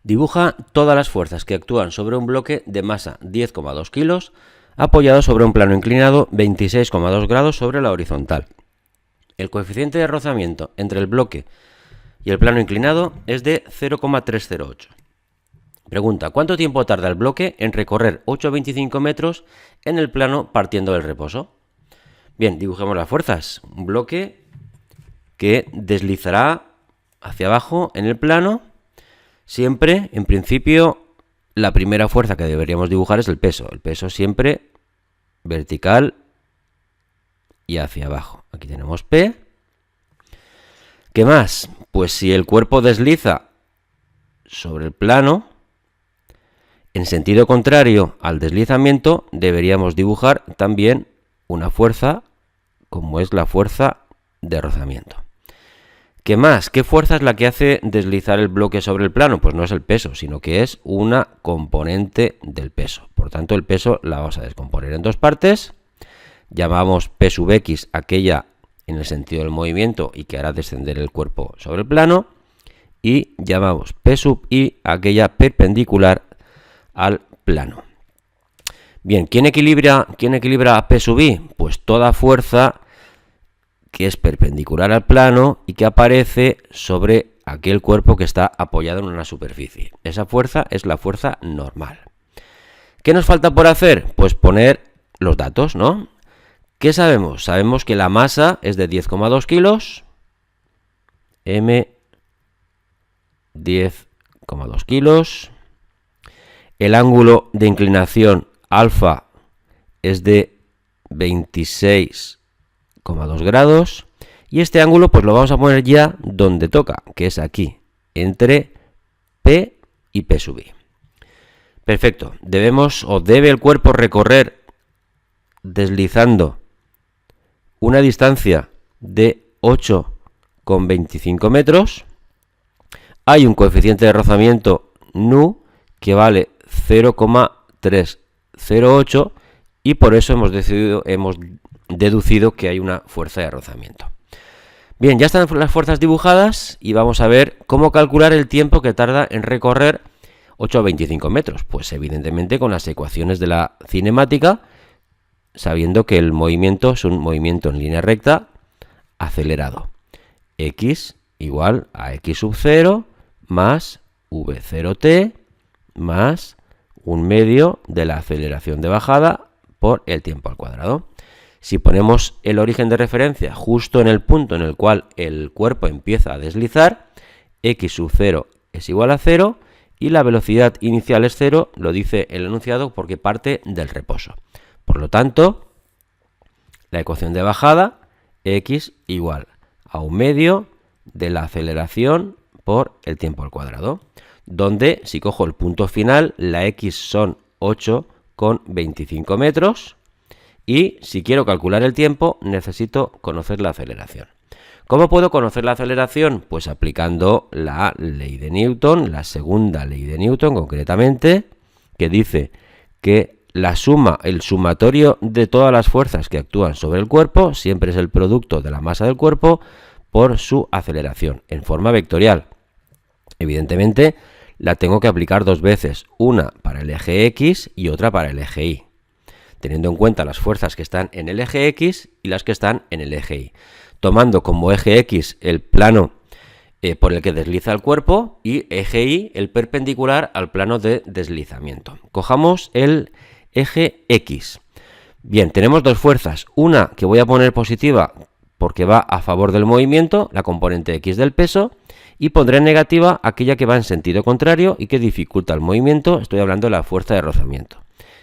Dibuja todas las fuerzas que actúan sobre un bloque de masa 10,2 kilos apoyado sobre un plano inclinado 26,2 grados sobre la horizontal. El coeficiente de rozamiento entre el bloque y el plano inclinado es de 0,308. Pregunta: ¿cuánto tiempo tarda el bloque en recorrer 8,25 metros en el plano partiendo del reposo? Bien, dibujemos las fuerzas. Un bloque que deslizará hacia abajo en el plano. Siempre, en principio, la primera fuerza que deberíamos dibujar es el peso. El peso siempre vertical y hacia abajo. Aquí tenemos P. ¿Qué más? Pues si el cuerpo desliza sobre el plano, en sentido contrario al deslizamiento, deberíamos dibujar también una fuerza, como es la fuerza de rozamiento. ¿Qué más? ¿Qué fuerza es la que hace deslizar el bloque sobre el plano? Pues no es el peso, sino que es una componente del peso. Por tanto, el peso la vamos a descomponer en dos partes. Llamamos P sub X aquella en el sentido del movimiento y que hará descender el cuerpo sobre el plano. Y llamamos P sub Y aquella perpendicular al plano. Bien, ¿quién equilibra a P sub I? Pues toda fuerza que es perpendicular al plano y que aparece sobre aquel cuerpo que está apoyado en una superficie. Esa fuerza es la fuerza normal. ¿Qué nos falta por hacer? Pues poner los datos, ¿no? ¿Qué sabemos? Sabemos que la masa es de 10,2 kilos. M, 10,2 kilos. El ángulo de inclinación alfa es de 26,2 grados. Y este ángulo pues lo vamos a poner ya donde toca, que es aquí, entre P y P sub I. Perfecto. Debe el cuerpo recorrer deslizando una distancia de 8,25 metros. Hay un coeficiente de rozamiento nu que vale 0,308 y por eso hemos deducido que hay una fuerza de rozamiento. Bien, ya están las fuerzas dibujadas y vamos a ver cómo calcular el tiempo que tarda en recorrer 8,25 metros. Pues evidentemente con las ecuaciones de la cinemática, sabiendo que el movimiento es un movimiento en línea recta acelerado. X igual a X sub 0 más V0t más un medio de la aceleración de bajada por el tiempo al cuadrado. Si ponemos el origen de referencia justo en el punto en el cual el cuerpo empieza a deslizar, X sub 0 es igual a 0 y la velocidad inicial es 0, lo dice el enunciado porque parte del reposo. Por lo tanto, la ecuación de bajada, X igual a un medio de la aceleración por el tiempo al cuadrado, donde si cojo el punto final, la X son 8,25 metros y si quiero calcular el tiempo necesito conocer la aceleración. ¿Cómo puedo conocer la aceleración? Pues aplicando la ley de Newton, la segunda ley de Newton concretamente, que dice que el sumatorio de todas las fuerzas que actúan sobre el cuerpo siempre es el producto de la masa del cuerpo por su aceleración en forma vectorial. Evidentemente la tengo que aplicar dos veces, una para el eje X y otra para el eje Y, teniendo en cuenta las fuerzas que están en el eje X y las que están en el eje Y, tomando como eje X el plano por el que desliza el cuerpo y eje Y el perpendicular al plano de deslizamiento. Cojamos el eje X. Bien, tenemos dos fuerzas, una que voy a poner positiva porque va a favor del movimiento, la componente X del peso, y pondré negativa aquella que va en sentido contrario y que dificulta el movimiento, estoy hablando de la fuerza de rozamiento.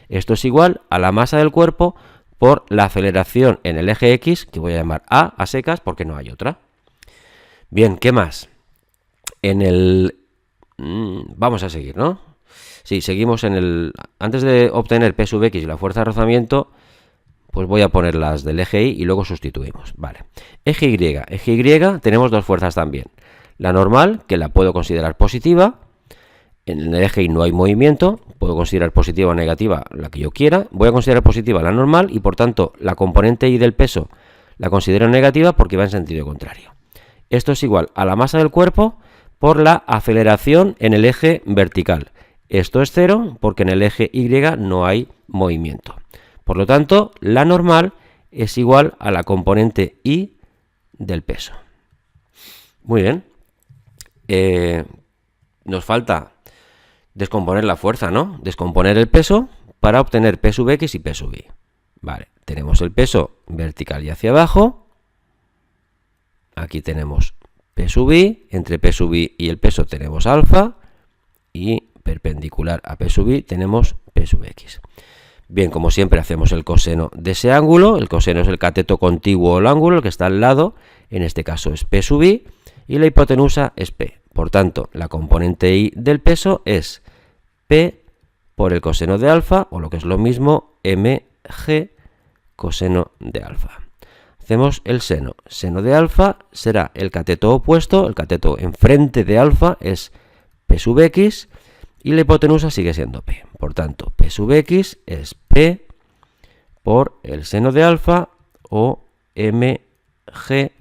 Esto es igual a la masa del cuerpo por la aceleración en el eje X, que voy a llamar a secas porque no hay otra. Bien, ¿qué más? Vamos a seguir, ¿no? Sí, seguimos antes de obtener P sub X y la fuerza de rozamiento, pues voy a poner las del eje Y y luego sustituimos. Vale. Eje Y. Eje Y tenemos dos fuerzas también. La normal, que la puedo considerar positiva. En el eje Y no hay movimiento. Puedo considerar positiva o negativa la que yo quiera. Voy a considerar positiva la normal y por tanto la componente Y del peso la considero negativa porque va en sentido contrario. Esto es igual a la masa del cuerpo por la aceleración en el eje vertical. Esto es 0 porque en el eje Y no hay movimiento. Por lo tanto, la normal es igual a la componente I del peso. Muy bien. Nos falta descomponer la fuerza, ¿no? Descomponer el peso para obtener P sub X y P sub Y. Vale, tenemos el peso vertical y hacia abajo. Aquí tenemos P sub I. Entre P sub I y el peso tenemos alfa. Y perpendicular a P sub I tenemos P sub X. Bien, como siempre hacemos el coseno de ese ángulo. El coseno es el cateto contiguo al ángulo, el que está al lado. En este caso es P sub I. Y la hipotenusa es P. Por tanto, la componente I del peso es P por el coseno de alfa, o lo que es lo mismo, mg coseno de alfa. Hacemos el seno. Seno de alfa será el cateto opuesto, el cateto enfrente de alfa es P sub X, y la hipotenusa sigue siendo P. Por tanto, P sub X es P por el seno de alfa, o mg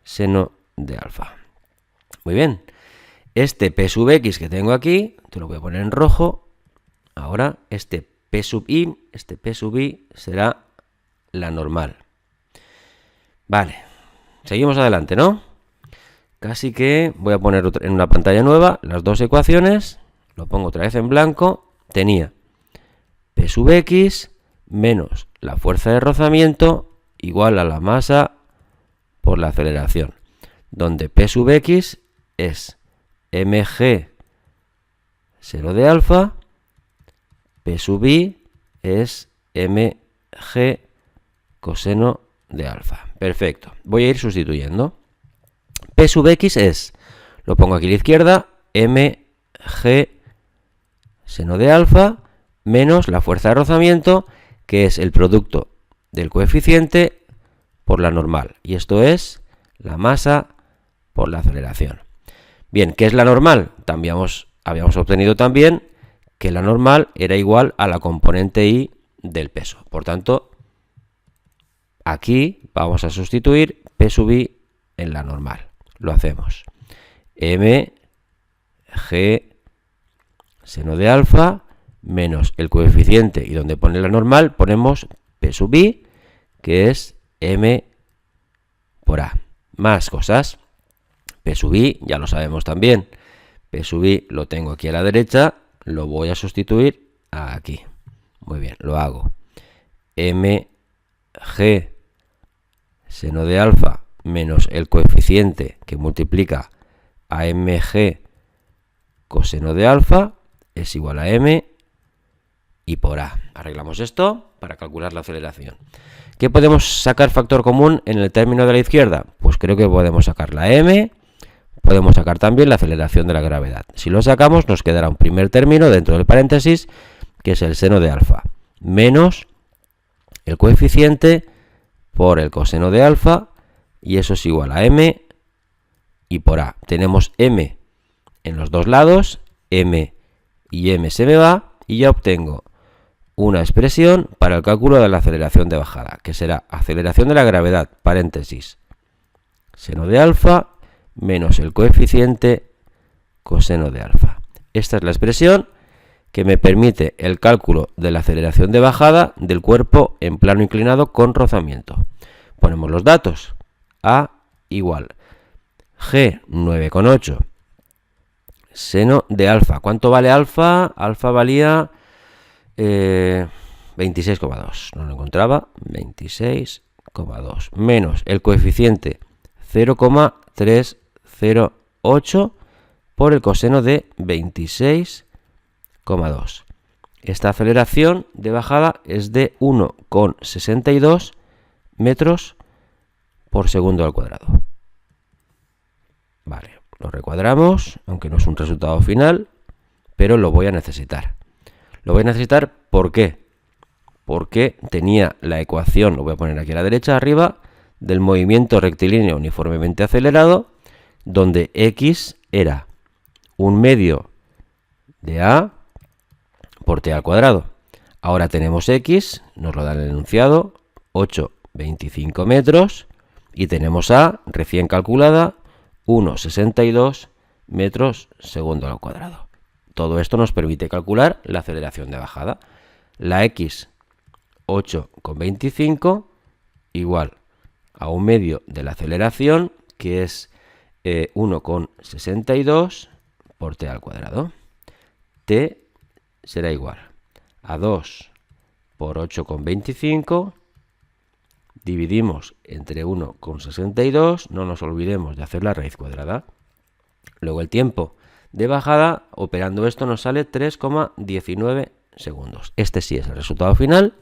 seno de alfa. Muy bien. Este P sub X que tengo aquí, te lo voy a poner en rojo. Ahora, este P sub I será la normal. Vale, seguimos adelante, ¿no? Casi que voy a poner en una pantalla nueva las dos ecuaciones. Lo pongo otra vez en blanco. Tenía P sub X menos la fuerza de rozamiento igual a la masa por la aceleración, donde P sub X es mg seno de alfa, P sub I es mg coseno de alfa. Perfecto. Voy a ir sustituyendo. P sub X es, lo pongo aquí a la izquierda, mg seno de alfa menos la fuerza de rozamiento, que es el producto del coeficiente por la normal. Y esto es la masa por la aceleración. Bien, ¿qué es la normal? Habíamos obtenido también que la normal era igual a la componente I del peso. Por tanto, aquí vamos a sustituir P sub I en la normal. Lo hacemos. mg seno de alfa menos el coeficiente, y donde pone la normal ponemos P sub I, que es m por a. Más cosas. P sub I, ya lo sabemos también. P sub I lo tengo aquí a la derecha, lo voy a sustituir aquí. Muy bien, lo hago. mg seno de alfa menos el coeficiente que multiplica a mg coseno de alfa es igual a m y por a. Arreglamos esto para calcular la aceleración. ¿Qué podemos sacar factor común en el término de la izquierda? Pues creo que podemos sacar la m, podemos sacar también la aceleración de la gravedad. Si lo sacamos nos quedará un primer término dentro del paréntesis, que es el seno de alfa, menos el coeficiente por el coseno de alfa, y eso es igual a m y por a. Tenemos m en los dos lados, m y m se me va, y ya obtengo una expresión para el cálculo de la aceleración de bajada, que será aceleración de la gravedad, paréntesis, seno de alfa menos el coeficiente coseno de alfa. Esta es la expresión que me permite el cálculo de la aceleración de bajada del cuerpo en plano inclinado con rozamiento. Ponemos los datos. A igual G 9,8 seno de alfa. ¿Cuánto vale alfa? Alfa valía 26,2. No lo encontraba. 26,2 menos el coeficiente 0,308 por el coseno de 26,2. Esta aceleración de bajada es de 1,62 metros por segundo al cuadrado. Vale, lo recuadramos, aunque no es un resultado final, pero lo voy a necesitar. Lo voy a necesitar, ¿por qué? Porque tenía la ecuación, lo voy a poner aquí a la derecha arriba, del movimiento rectilíneo uniformemente acelerado, donde x era un medio de a por t al cuadrado. Ahora tenemos x, nos lo da el enunciado, 8,25 metros, y tenemos a, recién calculada, 1,62 metros segundo al cuadrado. Todo esto nos permite calcular la aceleración de bajada. La x 8,25 igual a un medio de la aceleración, que es 1,62 por t al cuadrado. T será igual a 2 por 8,25, dividimos entre 1,62, no nos olvidemos de hacer la raíz cuadrada. Luego el tiempo de bajada, operando esto, nos sale 3,19 segundos. Este sí es el resultado final.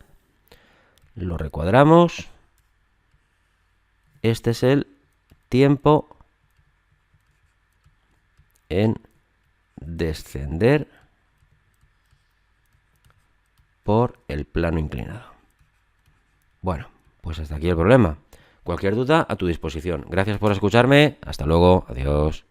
Lo recuadramos. Este es el tiempo en descender por el plano inclinado. Bueno, pues hasta aquí el problema. Cualquier duda a tu disposición. Gracias por escucharme. Hasta luego. Adiós.